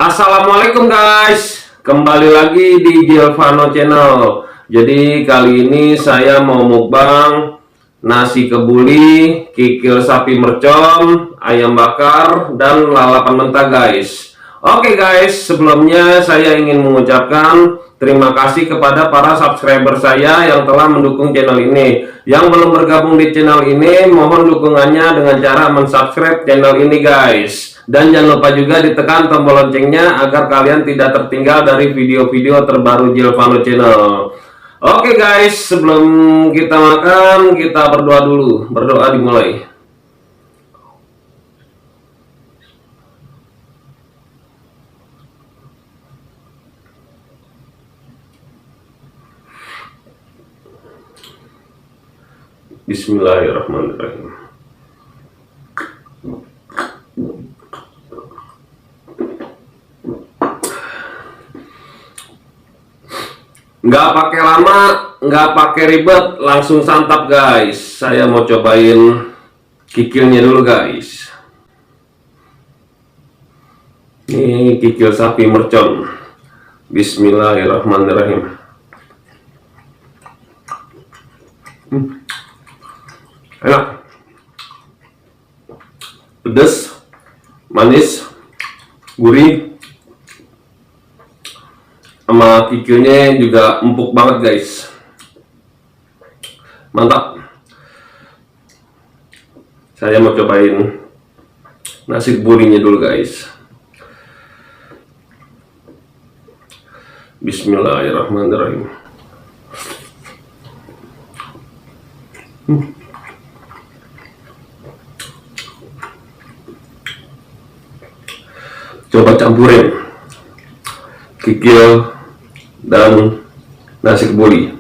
Assalamualaikum guys, kembali lagi di Giovanno Channel. Jadi kali ini saya mau mukbang nasi kebuli, kikil sapi mercon, ayam bakar, dan lalapan mentah guys. Oke guys, sebelumnya saya ingin mengucapkan terima kasih kepada para subscriber saya yang telah mendukung channel ini. Yang belum bergabung di channel ini, mohon dukungannya dengan cara mensubscribe channel ini guys. Dan jangan lupa juga ditekan tombol loncengnya agar kalian tidak tertinggal dari video-video terbaru Giovanno Channel. Oke guys, sebelum kita makan, kita berdoa dulu. Berdoa dimulai. Bismillahirrahmanirrahim. Nggak pakai lama, nggak pakai ribet, langsung santap guys. Saya mau cobain kikilnya dulu guys. Ini kikil sapi mercon. Bismillahirrahmanirrahim. Enak, pedas, manis, gurih. Sama kikilnya juga empuk banget guys, mantap. Saya mau cobain nasi keburinya dulu guys. Bismillahirrahmanirrahim. Coba campurin kikil dan nasi kebuli.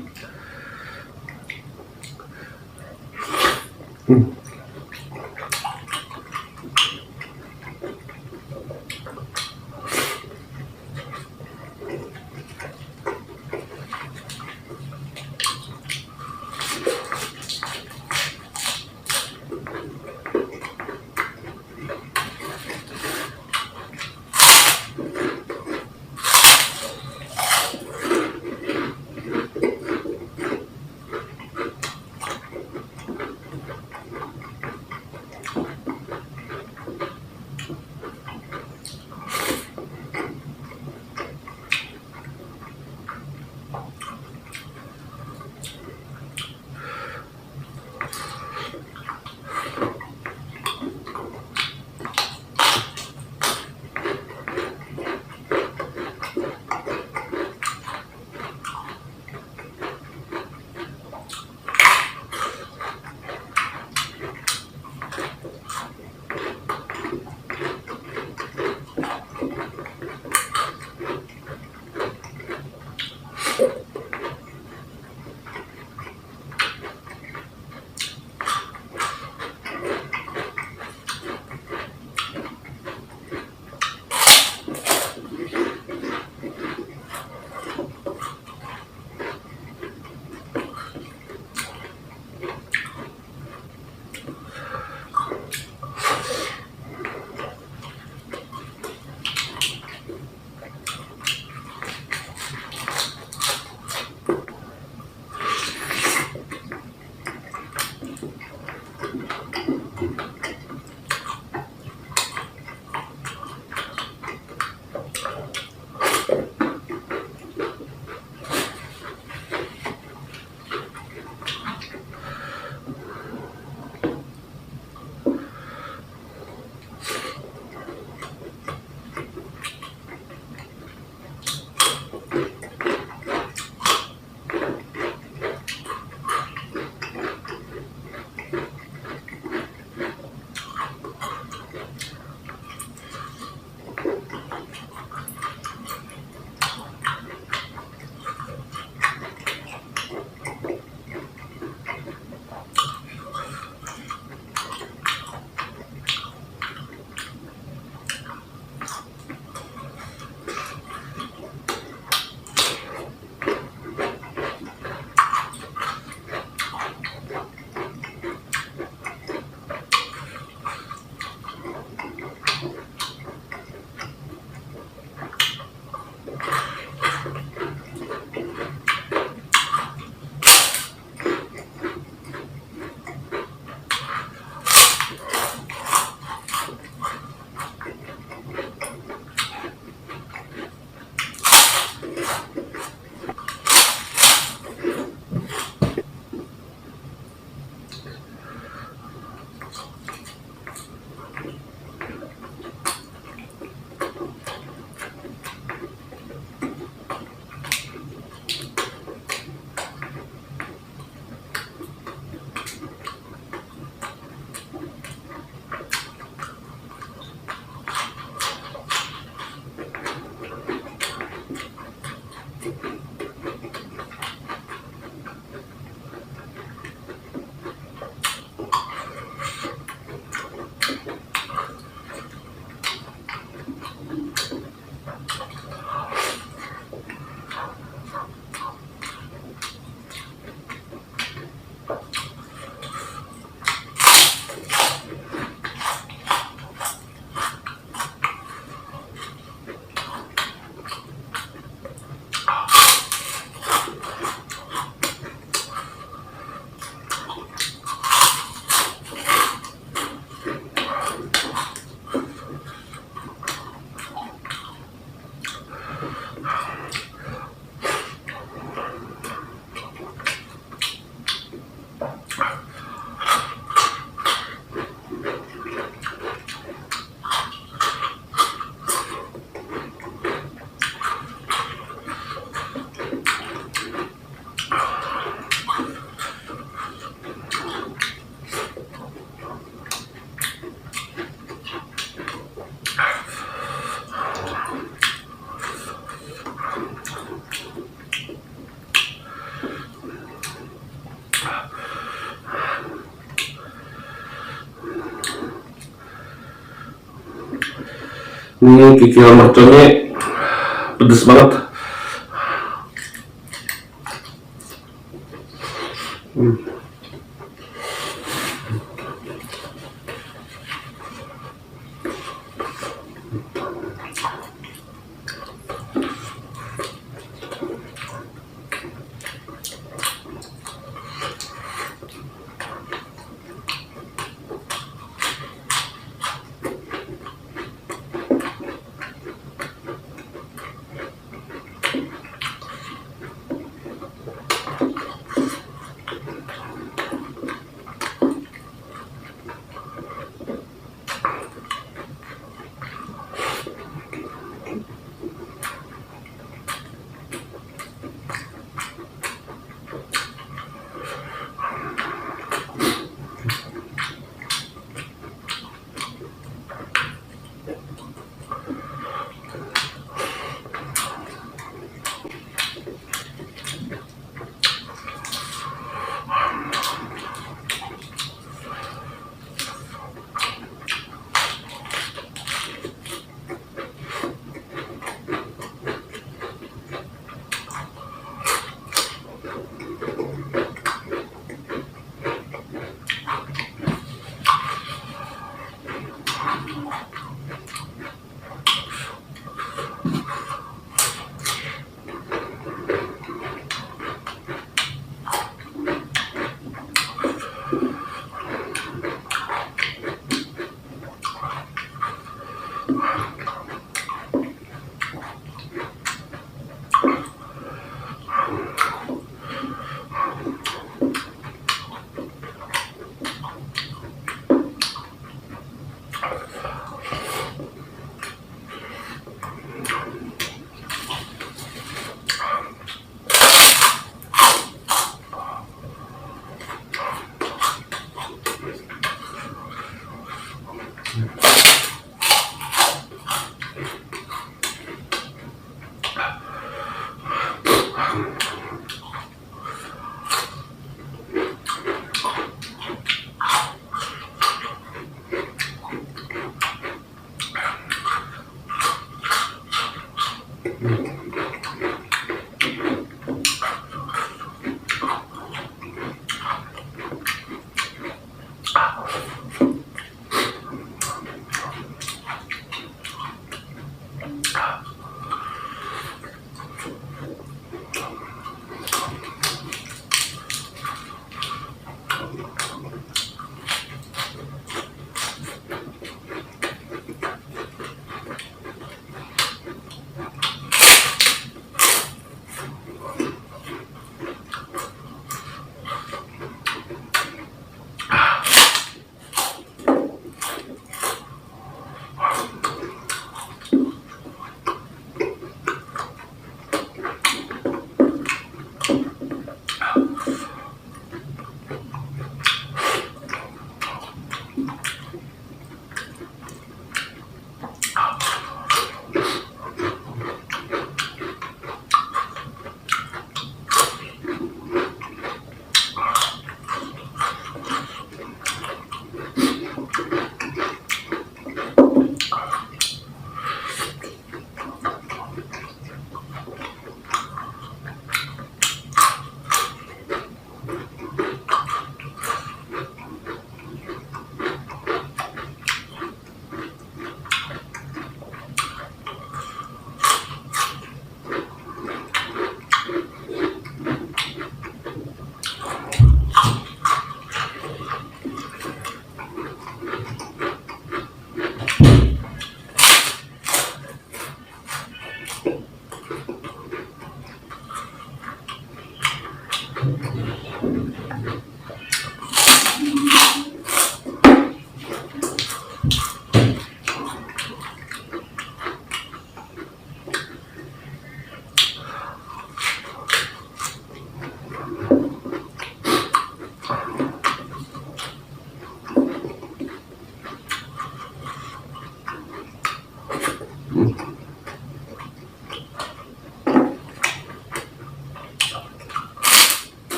Ini kikil merconnya pedes banget.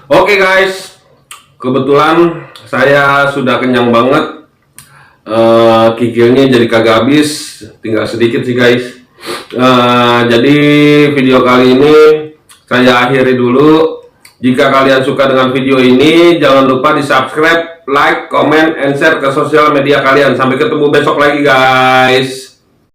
Oke guys, kebetulan saya sudah kenyang banget. Kikilnya jadi kagak habis, tinggal sedikit sih guys. Jadi video kali ini saya akhiri dulu. Jika kalian suka dengan video ini, jangan lupa di subscribe, like, comment, and share ke sosial media kalian. Sampai ketemu besok lagi guys.